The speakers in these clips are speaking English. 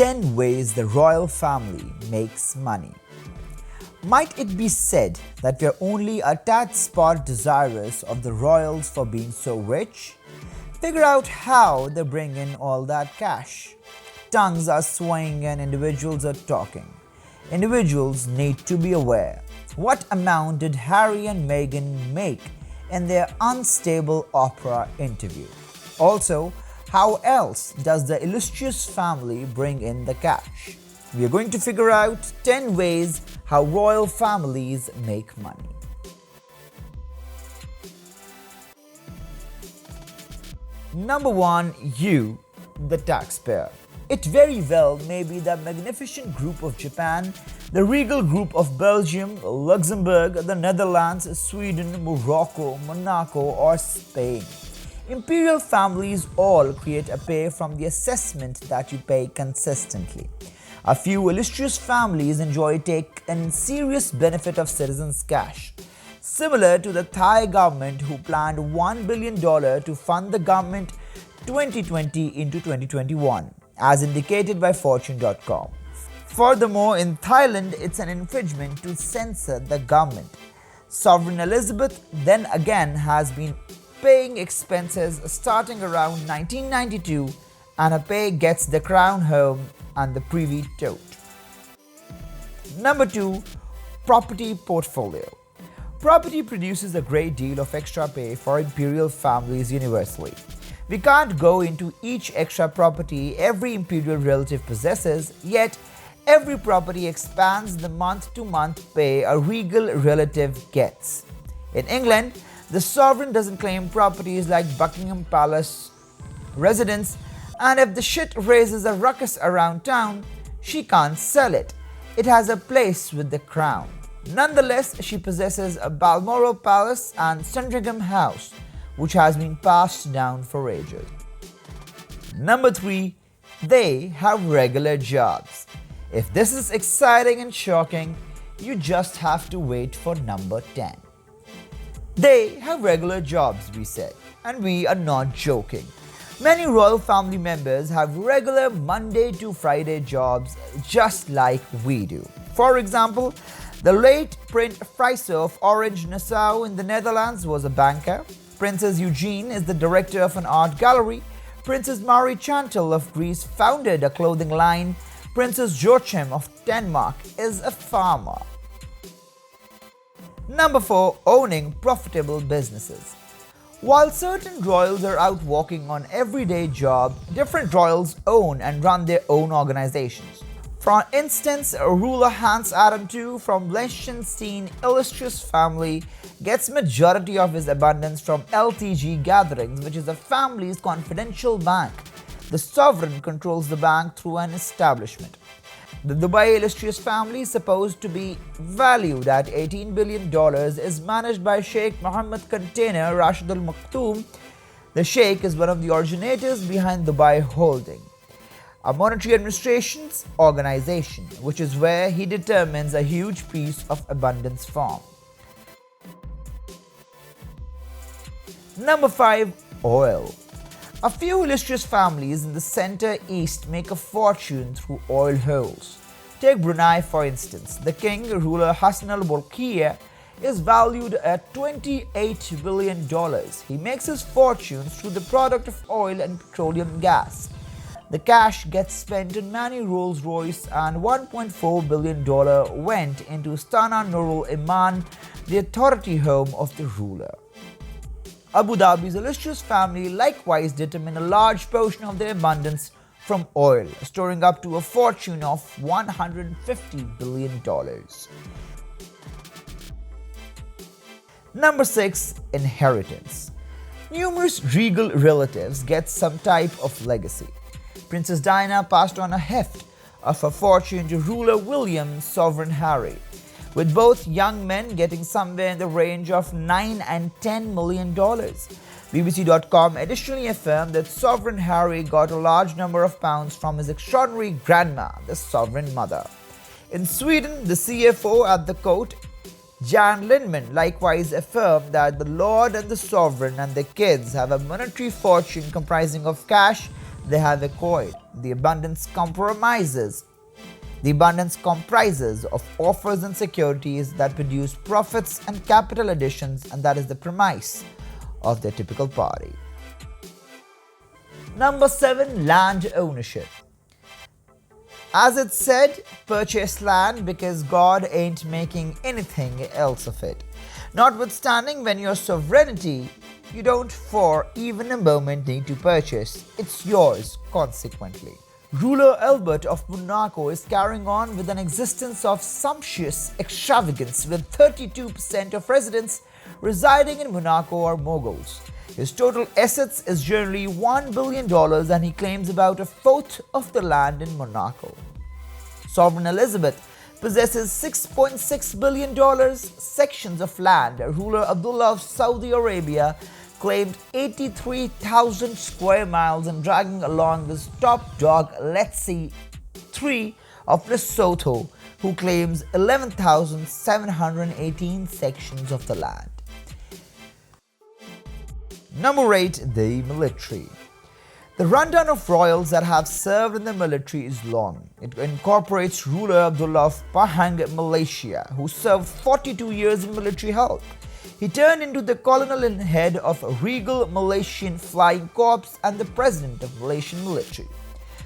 10 ways the royal family makes money. Might it be said that we're only a tad spot desirous of the royals for being so rich? Figure out how they bring in all that cash. Tongues are swaying and individuals are talking. Individuals need to be aware. What amount did Harry and Meghan make in their unstable Oprah interview? Also, how else does the Illustrious family bring in the cash? We are going to figure out 10 ways how royal families make money. Number 1. You, the taxpayer. It very well may be the magnificent group of Japan, the regal group of Belgium, Luxembourg, the Netherlands, Sweden, Morocco, Monaco, or Spain. Imperial families all create a pay from the assessment that you pay consistently. A few illustrious families enjoy taking serious benefit of citizens' cash. Similar to the Thai government who planned $1 billion to fund the government 2020 into 2021, as indicated by Fortune.com. Furthermore, in Thailand, it's an infringement to censor the government. Sovereign Elizabeth then again has been paying expenses starting around 1992, and her pay gets the crown home and the privy tote. Number 2. Property portfolio. Property produces a great deal of extra pay for imperial families universally. We can't go into each extra property every imperial relative possesses, yet every property expands the month-to-month pay a regal relative gets. In England, the sovereign doesn't claim properties like Buckingham Palace residence, and if the shit raises a ruckus around town, she can't sell it. It has a place with the crown. Nonetheless, she possesses a Balmoral Palace and Sandringham House, which has been passed down for ages. Number 3. They have regular jobs. If this is exciting and shocking, you just have to wait for number 10. They have regular jobs, we said, and we are not joking. Many royal family members have regular Monday to Friday jobs just like we do. For example, the late Prince Friso of Orange-Nassau in the Netherlands was a banker. Princess Eugenie is the director of an art gallery. Princess Marie Chantal of Greece founded a clothing line. Princess Joachim of Denmark is a farmer. Number 4. Owning profitable businesses. While certain royals are out working on everyday job, different royals own and run their own organizations. For instance, ruler Hans Adam II from Liechtenstein Illustrious family gets majority of his abundance from LTG Gatherings, which is the family's confidential bank. The sovereign controls the bank through an establishment. The Dubai Illustrious family, supposed to be valued at $18 billion, is managed by Sheikh Mohammed Container Rashid Al Maktoum. The Sheikh is one of the originators behind Dubai Holding, a monetary administrations organization, which is where he determines a huge piece of abundance from. Number 5. Oil. A few illustrious families in the Center East make a fortune through oil holes. Take Brunei for instance. The king, ruler Hassan al-Bolkiah, is valued at $28 billion. He makes his fortunes through the product of oil and petroleum gas. The cash gets spent in many Rolls-Royce, and $1.4 billion went into Stana Nurul Iman, the authority home of the ruler. Abu Dhabi's illustrious family likewise determine a large portion of their abundance from oil, storing up to a fortune of $150 billion. Number 6. Inheritance. Numerous regal relatives get some type of legacy. Princess Diana passed on a heft of her fortune to ruler William's sovereign Harry, with both young men getting somewhere in the range of $9 and $10 million. BBC.com additionally affirmed that Sovereign Harry got a large number of pounds from his extraordinary grandma, the Sovereign Mother. In Sweden, the CFO at the court, Jan Lindman, likewise affirmed that the Lord and the Sovereign and their kids have a monetary fortune comprising of cash, they have acquired. The abundance comprises of offers and securities that produce profits and capital additions, and that is the premise of their typical party. Number 7. Land ownership. As it said, purchase land because God ain't making anything else of it. Notwithstanding, when your sovereignty, you don't for even a moment need to purchase. It's yours consequently. Ruler Albert of Monaco is carrying on with an existence of sumptuous extravagance, with 32% of residents residing in Monaco are moguls. His total assets is generally $1 billion and he claims about a fourth of the land in Monaco. Sovereign Elizabeth possesses $6.6 billion sections of land. Ruler Abdullah of Saudi Arabia claimed 83,000 square miles and dragging along his top dog Let's See 3 of Lesotho, who claims 11,718 sections of the land. Number 8. The military. The rundown of royals that have served in the military is long. It incorporates ruler Abdullah of Pahang, Malaysia, who served 42 years in military help. He turned into the colonel and head of a regal Malaysian Flying Corps and the president of Malaysian military.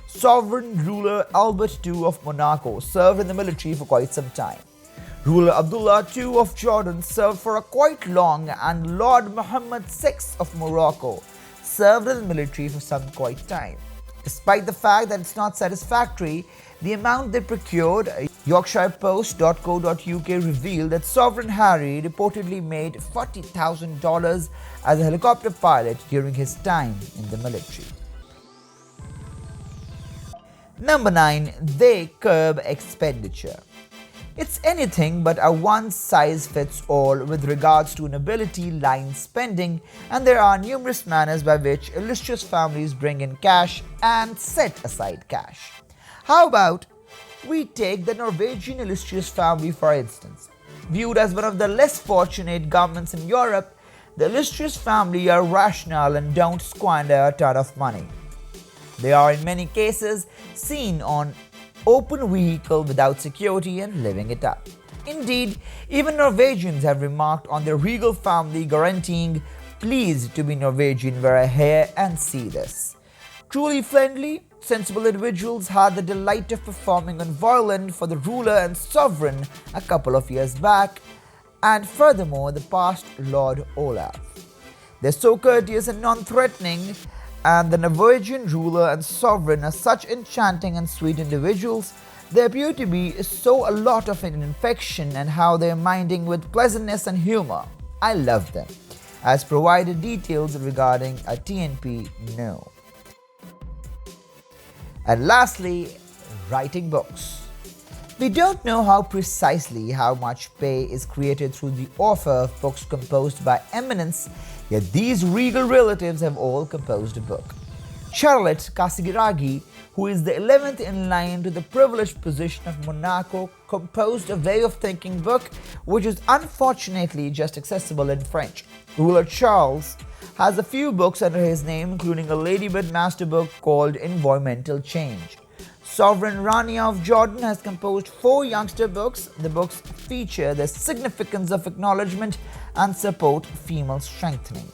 Sovereign ruler Albert II of Monaco served in the military for quite some time. Ruler Abdullah II of Jordan served for a quite long, and Lord Mohammed VI of Morocco served in the military for some quite time. Despite the fact that it's not satisfactory, the amount they procured, YorkshirePost.co.uk revealed that Sovereign Harry reportedly made $40,000 as a helicopter pilot during his time in the military. Number 9. They curb expenditure. It's anything but a one-size-fits-all with regards to nobility line spending, and there are numerous manners by which illustrious families bring in cash and set aside cash. How about we take the Norwegian illustrious family for instance. Viewed as one of the less fortunate governments in Europe, the illustrious family are rational and don't squander a ton of money. They are in many cases seen on open vehicle without security and living it up. Indeed, even Norwegians have remarked on their regal family guaranteeing "pleased to be Norwegian where I hear and see this." Truly friendly, sensible individuals had the delight of performing on violin for the ruler and sovereign a couple of years back, and furthermore the past Lord Olaf. They're so courteous and non-threatening, and the Norwegian ruler and sovereign are such enchanting and sweet individuals. They appear to be so a lot of an infection, and how they are minding with pleasantness and humor. I love them. As provided details regarding a TNP, no. And lastly, writing books. We don't know precisely how much pay is created through the author of books composed by eminence, yet these regal relatives have all composed a book. Charlotte Casiraghi, who is the 11th in line to the privileged position of Monaco, composed a way of thinking book which is unfortunately just accessible in French. Ruler Charles has a few books under his name, including a ladybird master book called Environmental Change. Sovereign Rania of Jordan has composed 4 youngster books. The books feature the significance of acknowledgement and support female strengthening.